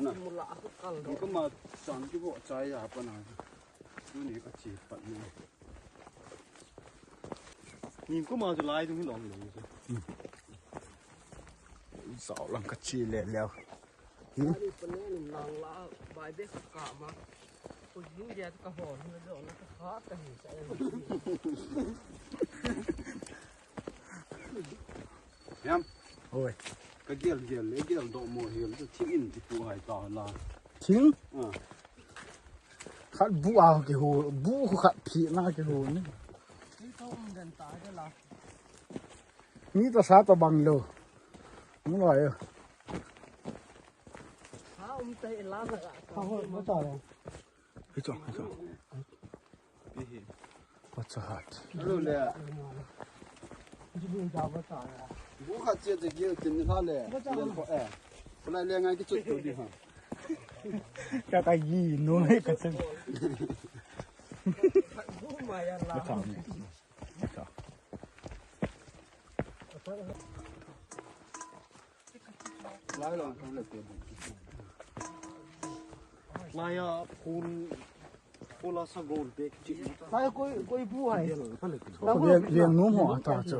น่ะมันก็มาสั่งที่บ่ใจอ่ะปะนะดูนี่ก็จีบปัดนี่นี่ก็มาจะไล่ตรงนี้ลองเลยสาวลังกะชีเล่แล้วนี่ปนนี่นางละบายเด็กกะมาผู้หญิงแย่ก็หอนเด้อนะก็ขาตะหิใส่ยังโอ้ยก็เกี่ยวเลยเกี่ยวดอกโมเหี่ยวจะทิ้งอินที่ปูหายตาละทิ้งขัดบูเอากี่หูบูขัดผีหน้ากี่หูนี่ต้องเดินตายได้ละนี่ตัวซาตัวบังเลยมึงไหวอ่ะเขาเตะล้านละเขาไม่ต่อเลยให้จ่องปัจจัยรู้เลยจะดูจาวตายบูขัดเจี๊ยจะเกี่ยวกินท่าเลยเลี้ยงพอคนไรเลี้ยงไงก็จุดตัวดีฮะจะไปยีนู้นให้กระซึ่งบูมาอย่างละไม่ทำไม่ทำไล่ลองทำเลยเต็มไล่พูลาสกูลเด็กจิ๋วไล่กุยบูให้เลี้ยงนู้หัวตาเจอ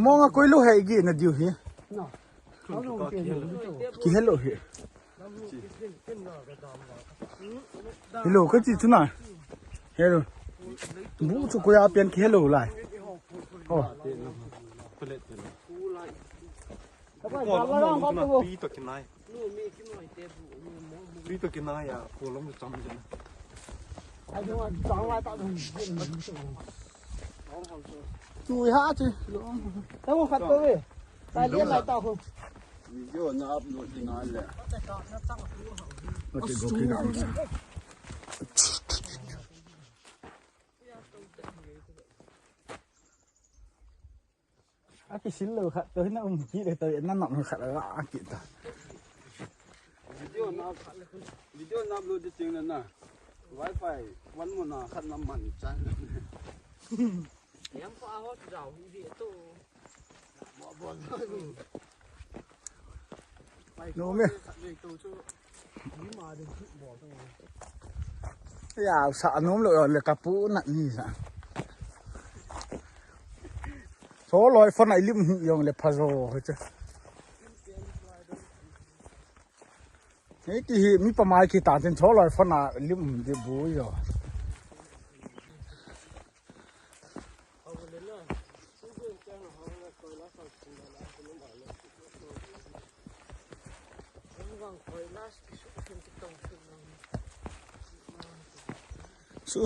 มองกุยลูกให้กี่นาทีเหรอกี่ฮัลโหลเหรอฮัลโหลก็จีทุน่ะฮัลโหลบูชุกยาเปลี่ยนกี่ฮัลโหลเลยโอ้ก่อนเราลองปีตัวกินนายปีตัวกินนายอ่ะพวกเราไม่จำจังไอ้ที่ว่าจังไรตัดหูดูฮะจีแต่ว่าขัดตัวเว้ยตายเลี้ยงไรต่อหูมีเยอะนะอัพโหลดที่นายเลยโอเคโอเคนะอากิชิลเลยค่ะตัวนั้นกี่เลยตัวนั้นหนักเลยค่ะแล้วอากิตาวิดีโอนับโหลดจริงเลยนะ Wi-Fi วันมันน่ะขัดน้ำมันจังยังพอเอาเจ้าอีเดียตัวบ่โน้มเนี่ยอย่าสะน้มเลยกระปุกนั่นนี่สะโซ่ลอยฟันไอลิมยองเลยพะโซ่เจ้านี่ที่มีประมาณกี่ตันโซ่ลอยฟันไอลิมเดือบบุยอ่ะ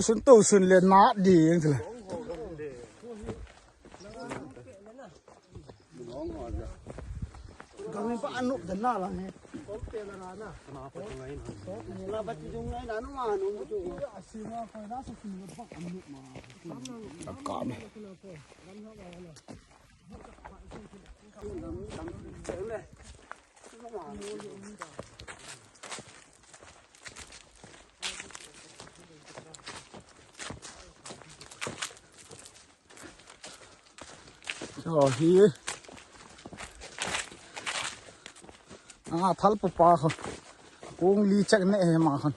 สุนตู้สุนเลียนนัดดีอย่างเงี้ยก็มีป้านุเดินหน้าละเนี่ยผมเปลี่ยนแล้วนะนี่เราไปจุงไงนะนุ่มมานุ่มจุงสิว่าคอยน่าสุขีมันพักอันนุมาอากาศเนี่ยโอ้ฮีทัลปป้าเขาคงลีจักเนี่ยมาเขา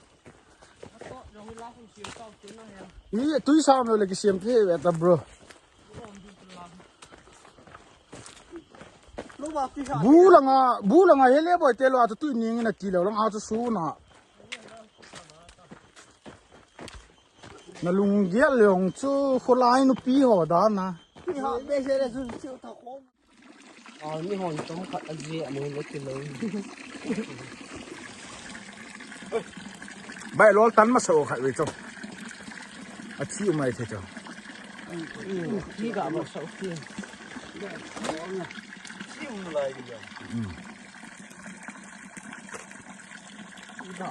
นี่ตุ้ยสามเลยกี่เสียงเท่แบบนั้น bro บูลังเฮเลบ่อยเตลอatตุ้ยนิ่งนะกี่แล้วลังอาจจะสู้นะนั่นลุงเกี่ยวเลยองชูคนลายนุปีหัวดานะนี่ฮะเบเชเรซูเชียวตะโคมนี่หอนต้องขัดอันเจียมือรถกินเลยใบล้อตันมาโซ่ขัดไว้จ้ะอาชีพไม่ใช่จ้ะที่กับมาโซ่ที่ชิมอะไรกันเนี่ยได้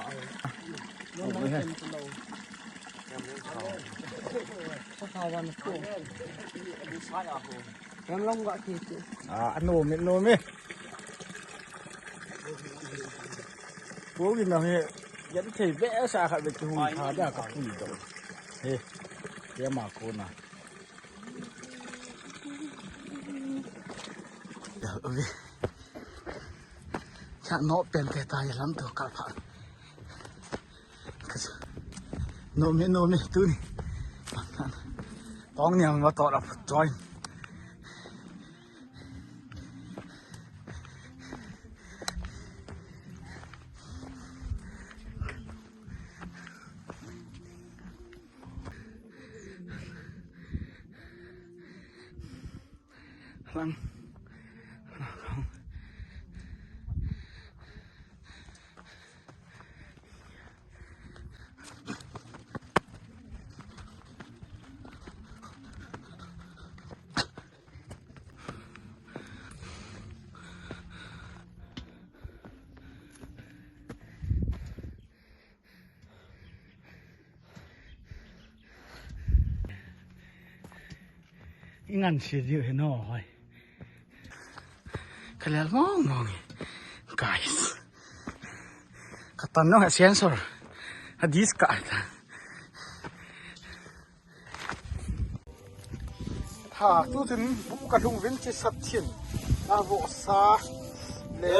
ลงมาเป็นโลข้าววันคู่ยังลงก็คิดโนมิพวกนี้นะเฮ้ยยันเทเบะสาขาเด็กหูขาได้กับผู้หญิงตัวเฮ้ยเดี๋ยวมาโคนนะโอเค cha no pen ke tai lam to ka pha no me tu ni tong nyang wa to la join lang ngan si dio he no hoi kalel mong guys katan no sensor hadis ka ta ha tu tin bu ka thung vin chi sat thin a vo sa le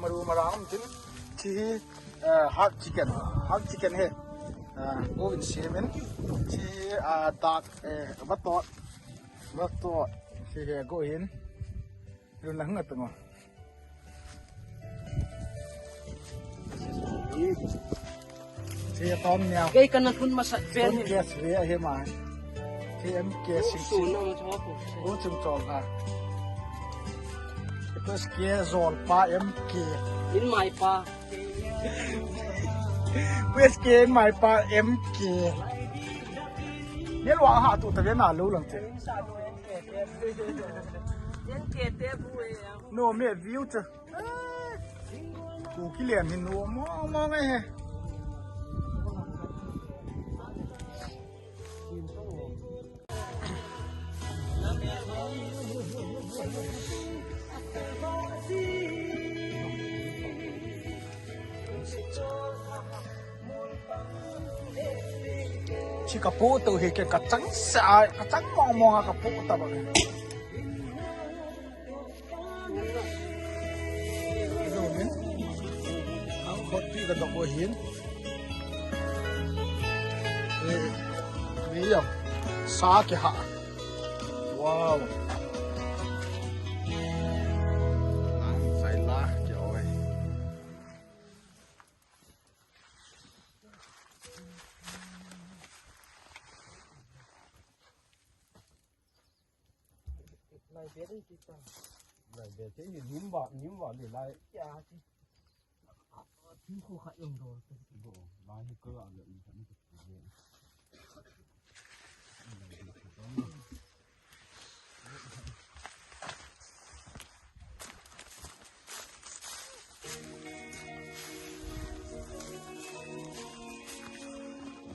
maru marang tin chi hot chicken he Oven semen, si dark what thought, si go in, yun lang nga tungo. Si Tom niya. Kay ka na kun masat pen. Yes, we are him ah. Si MK Su nang chwa ko. Go chung chong ha. Ito skia zol pa MK. In my pa. Wes ke mai pa MK ne lo ha tu ta na lo lang te no me view te ku ki lian hin no mo ngai he chỉ cả phố từ thì cái trắng xạ cái trắng mong cả phố ta bảo rồi nhé áo khót đi cái đọc bồi hiến ví dụ xa cái hạ wow phải lá rồi Rồi để thế thì nhím vào để lại Ya chi. Tin ko kha yong do. bộ bao nhiêu cơ lượng vẫn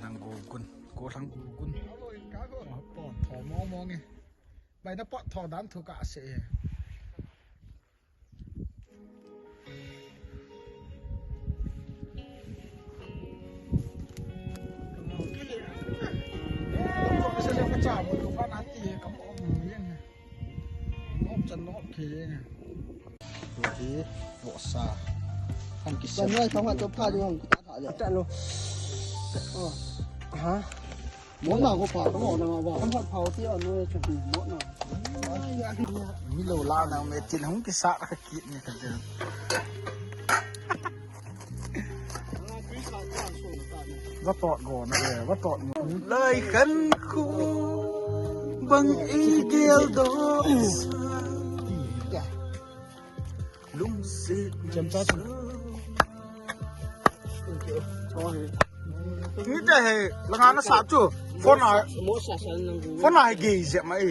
năng cô thằng gun cá có bỏ thò mò nghe bài nó bỏ thò đám thu cả sẽ chả một lúc phát án gì cắm ôm người nha ôm chân nó kì nha rồi đi bộ xa không kì Bạn ơi, không phải tôi pha cho không ta thả chạy luôn. Hả? Món nào có phải có món nào vào không phải phao tí ở nơi chuẩn bị món nào. mi lô la nào mẹ chín không cái xa cái kiện này thật sự vắt tọt gòn này vắt tọt lời khấn khu bằng ý kiêu đó lung xịt chấm chát nghĩ thế là ngã nó sát chưa phone này gì vậy mày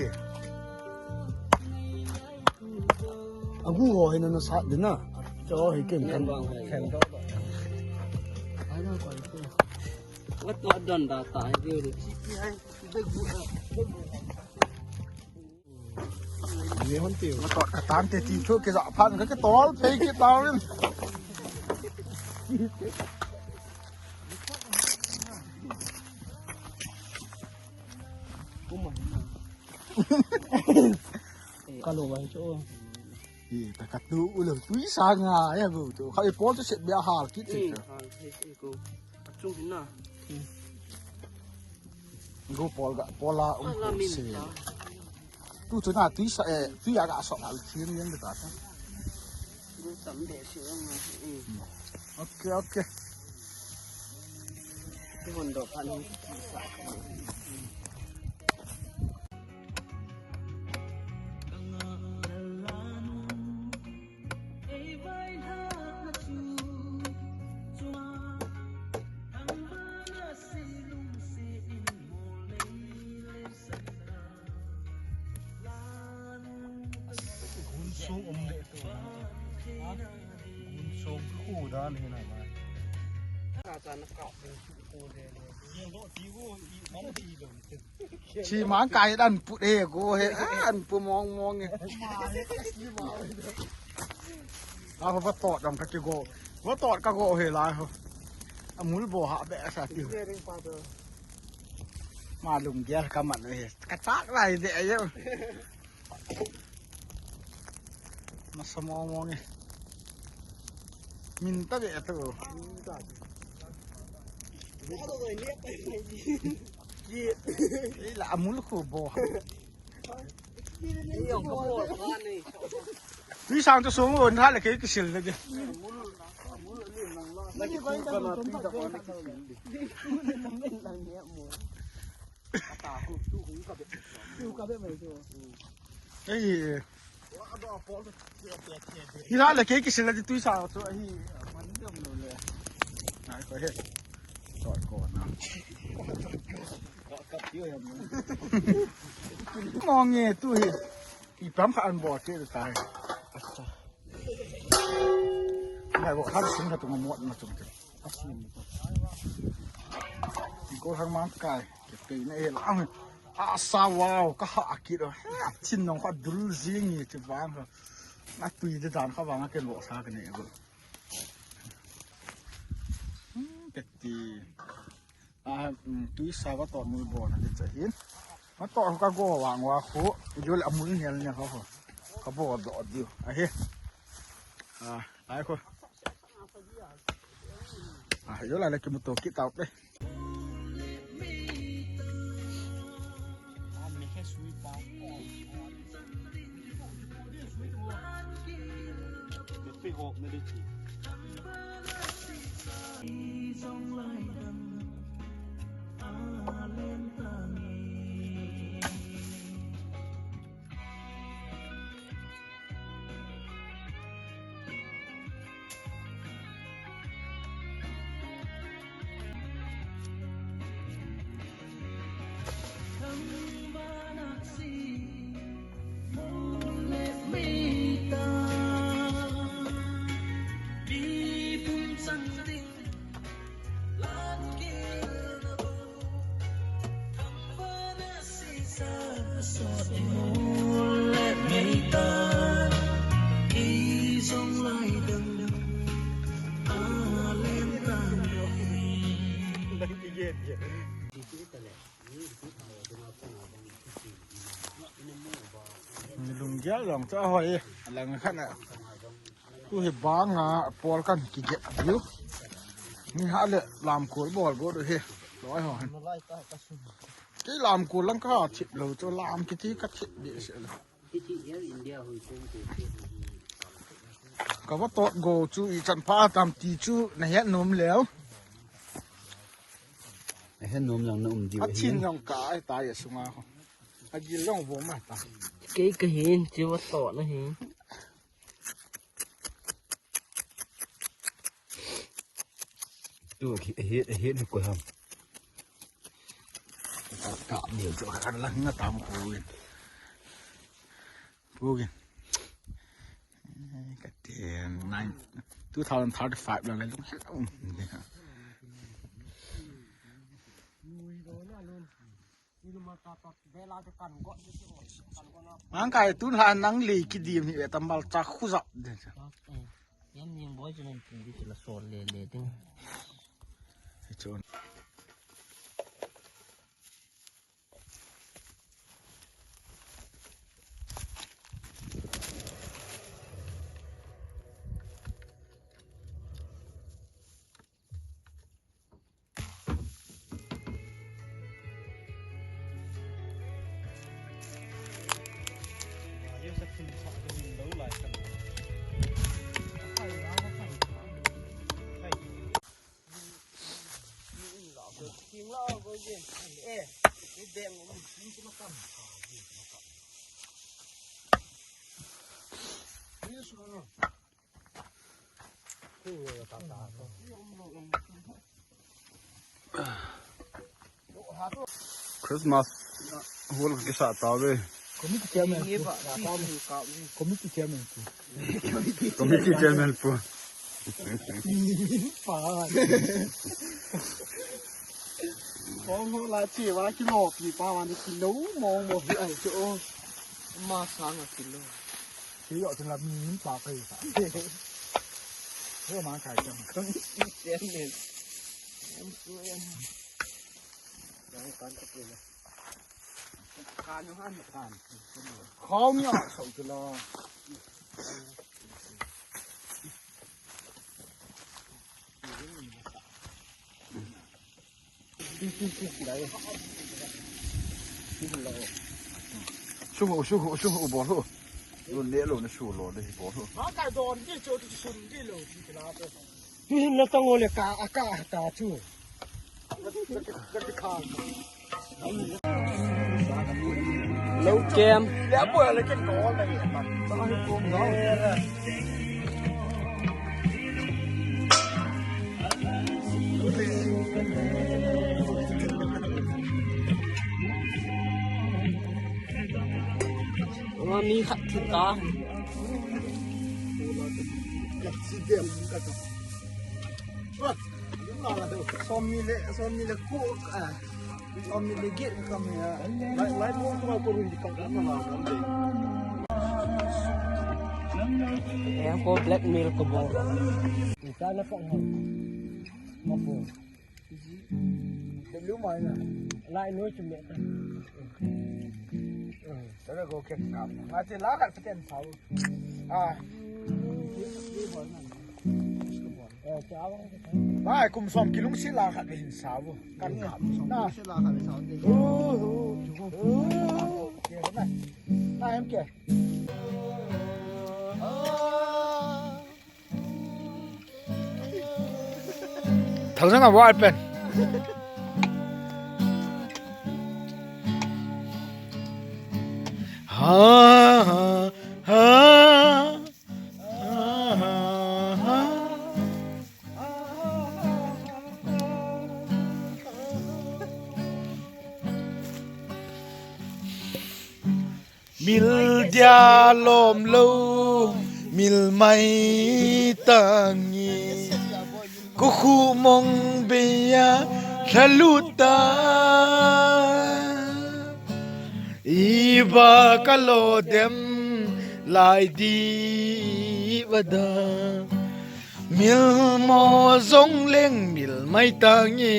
Aku hồi nó sát đến à? Cho thì kiểm tra khen đó. Ai nó còn cái what not done that tại điều được. Nghe hôn tiểu nó tọt cả tán tê tí thôi cái dọ phan cái tó thấy cái tao lên Kalau vậy chỗ แต่กระตูเลยตุ้ยสางาเนี่ยกูตัวเขาไอ้ปอจะเสร็จเบียร์หาคิดเอง กูจุงน่ะ กูปอลกะปอลาเสร็จตู้ตัวน่ะตุ้ยตุ้ยอยากจะสอบอะไรที่นี่ยังไม่ตัด กูสำเร็จเชื่อมาโอเคทุกคนดอกพันธุ์ สูงเด็ดตัวสูงคู่ด้านนี้หน่อยมาอาจารย์นักเก่าเป็นคู่เลยชีหมาไก่ดันปุเอกูเห็นอันปูมองไงเอาพอตอดดังกะจิโกว่าตอดกะโกเฮลายเขาอามุลโบหะแบะสัตว์มาลุงแย่กำมันเลยกระซักอะไรเดี๋ยวเยอะมาสมองไงมินตะเดะตัวนี่ละมุลคูบ่พี่สาวจะส่งวันท่าเลยกี่กิโลเลยดิเฮ้ยที่ท่าเลยกี่กิโลเลยพี่สาวตัวไอ้มันเริ่มเลยไหนก็เห็นจอดก่อนนะมองเงี้ยตู้เห็นอีปั๊มผ่านบ่อเจ๊จะตายไม่บอกข้ามสิ่งที่ตรงมาหมดมาจงเจก็ทางม้าไก่เก็บตีนี่ละอาสาวาวก็หากินเลยชิ้นน้องเขาดุลซิงจะวางเขานักตุยจะดานเขาวางกันบ่อซากันเนี่ยกูเก็บตีตุยสาวต่อมือบ่อนะจะเห็นมาต่อเขาก็วางว่าเขาอยู่แล้วมือเนี่ยเขาบ่อดอดอยู่ไอ้เฮ้หลายคนอยู่แล้วกินมาตัวกินเต่าไปลุงเยอะหลงจะหอยอะไรเงี้ยขนาดกูเห็นบ้างอ่ะปอลกันกี่เจ็บอยู่นี่ฮะเลยลามขวดบอลกูดูเฮ้ร้อยหอยcái làm của lăng cao thịt lẩu cho làm cái tí cắt thịt địa sẽ là có bắt tọt gồ chú ý chăn pha tam tí chú này hết nôm léo này hết nôm lòng nôm gì vậy chín lòng cá tai ở sông ao anh đi lòng vốn mà ta cái hình chưa bắt tọt nữa hình tôi hết của hầm cạm nhiều chỗ khác lăng nó tạm phu kìa cái tiền này 2035 là lúc hết ông mang cái tuần hà nắng lì cái điểm thì tầm bao chắc khu dọc em nhìn bói cho nên chỉ là sồn lề thôi ทิ้งแล้วก็ยิงเอ๊ะนี่แดงมันทิ้งมาตั้งนี่สุดแล้วคือตาChristmas hol ke sath ave committee chairman committee chairman committee chairman pu pa Con là chỉ vào cái lò thì baวันกิโลมองบ่ไอ้โจ มา3 กิโล ที่อยากจะรับมีน้ำปลาไปเพื่อมาขายจัง เสียเงินการก็เป็นการอยู่ห้านการ เขาเนี่ยเขาจะรอชูบ่รู้รุ่นเละโลนะชูโลเลยบ่รู้ มาไก่โดนที่โจที่สุดที่เราที่ลาไปนี่เราต้องเอาเลยกาอากาศชูจะข้าง lâu kem แล้วเปิดอะไรกันก่อนเลยมันต้องให้กลมเนาะ ว่ามีขัดที่ตา สีเดียมกันต่อว่าซ้อมมีเลยคู่ซ้อมมีเลยเก็บกันเนี่ยไล่พวกเราคนอื่นที่เขาทำมาแล้วกัน แอร์โฟแบล็กเมลก็บอกการละฟังห้องมาบอก เป็นรู้ไหมนะ ไล่น้อยจุ่มเนี่ย แล้วก็เก็บครับมาที่ล้ากันเป็นเสาไม่กลุ่มซ้อมกิลุงศิลาขัดเป็นเสากันขับน่าศิลาขัดเป็นเสาจริงโอ้โหเก่งไหมน่าเอ็มเก่งทั้งนั้นว่าเป็นฮ่าฮ่ามิลดาลมลูมิลไม่ตังยีกุคูมงเบียทะลุตาอีบากะโลเดมลายดีวดามิลโมซงเล็งมิลไม่ตังยี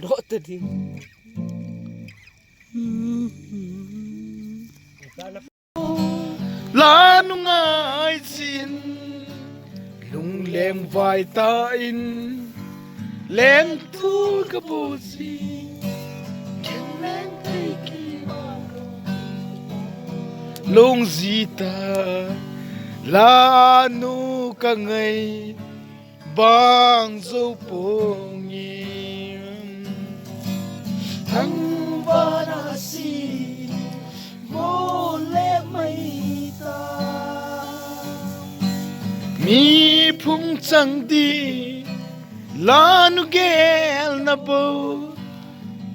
รถติดลานุงไอสินลุงเล่มไฟตาอินเล่มทูกบูซีแข็งแรงไทยกีลุงซีตาลานุกังไงบางโซปงยีทั้งวานาสีโมเลไม่ตามีพุ่งจังดีลานุเกลนาโบ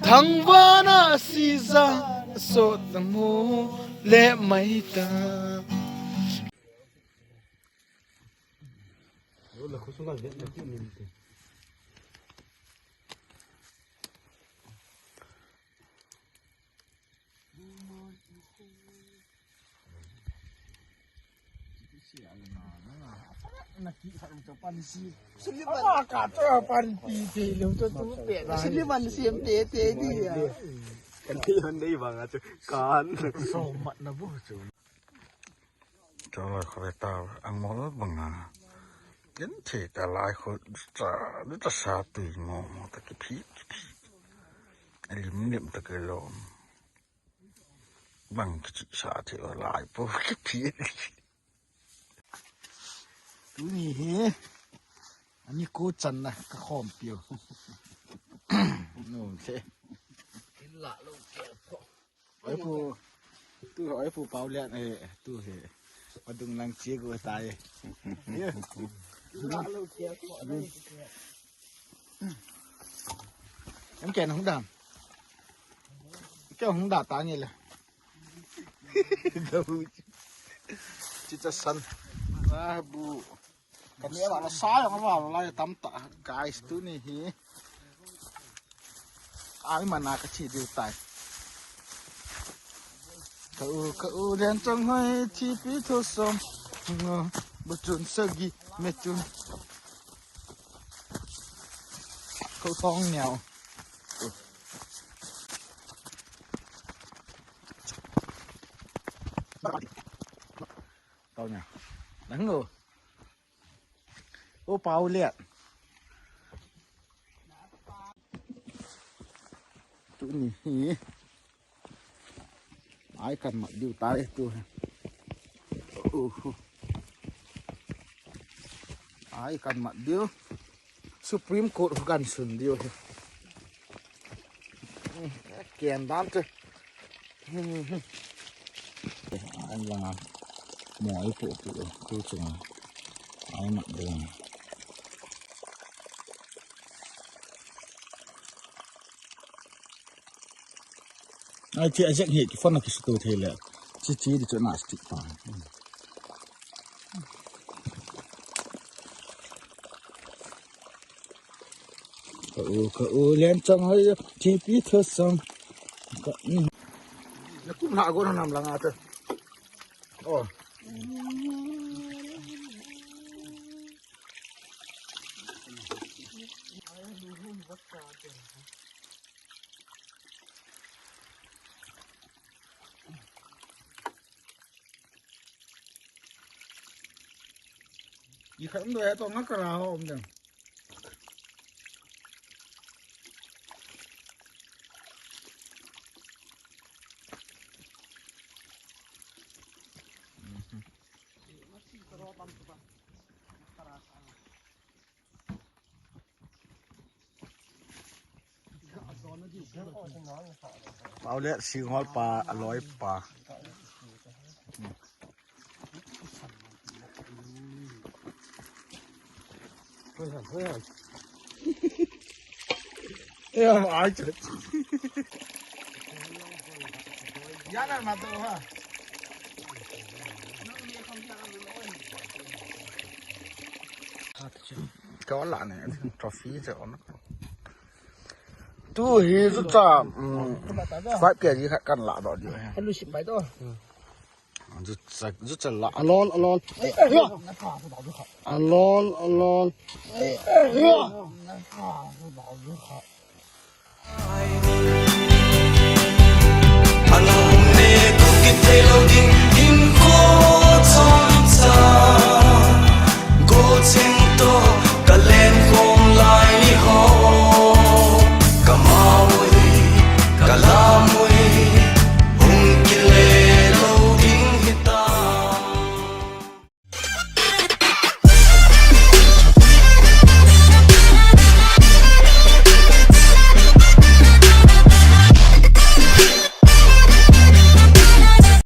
ทั้งวานาสีซาโซตโมเลไม่ตาอากาศจะปันปีทีเร็วจนตัวเปลี่ยนฉันนี่มันเสียมเตะดีอ่ะ กันที่มันได้บางอาจจะการ โซมัดนะบุจู cho lại khỏi tao ăn món rất bằng à kiến thể cả lại khỏi rất xa tùy mò ta cái phí liếm liệm ta cái lộn bằng cái chị xa thì ở lại vô cái phí túนี่เฮอันนี้กูจันนะกระขอมเปียวนู่นเช่ lạ luôn kẹoไอ้ผู้ตู้ไอ้ผู้เป่าเลี้ยงตู้เฮมาดึงนางเชียกูตายเนี่ย lạ luôn kẹo em kèn không đàm cái không đà tá như là chỉ cho sân à bu cái này bảo là sai không bảo là tắm tạ cái thứ này thì ai mà na cái chỉ điều tài cậu đen trong hơi chi phí thô sông bữa chuẩn sơ gi mệt chuẩn cậu phong nghèo tao nhỉ đánh rồi ô bao liệt tụi nhỉ ai cần mặc điều tay tôi ai cần mặc điều Supreme Court gần sườn điều kèn đám chơi anh là mỗi phụ tôi chừng ai mặc đường ai chị sẽ hiện cái phân là cái sự thể lệ chi để chỗ nào chụp phải cậu lên trong hơi chi phí thơ xong nó cũng hạ nó nằm là ngà thôi ồ gì không được tôi ngắt cái nào không được bao lệ xì ngói pà lói pà thôi hả ai chết giá này mà tôi ha có lạ này cho phí rồi nó tu hi rất là phải kể gì khác cần lạ đó chứ anh lưu ship bài đó rất là lạ alon alon alon alon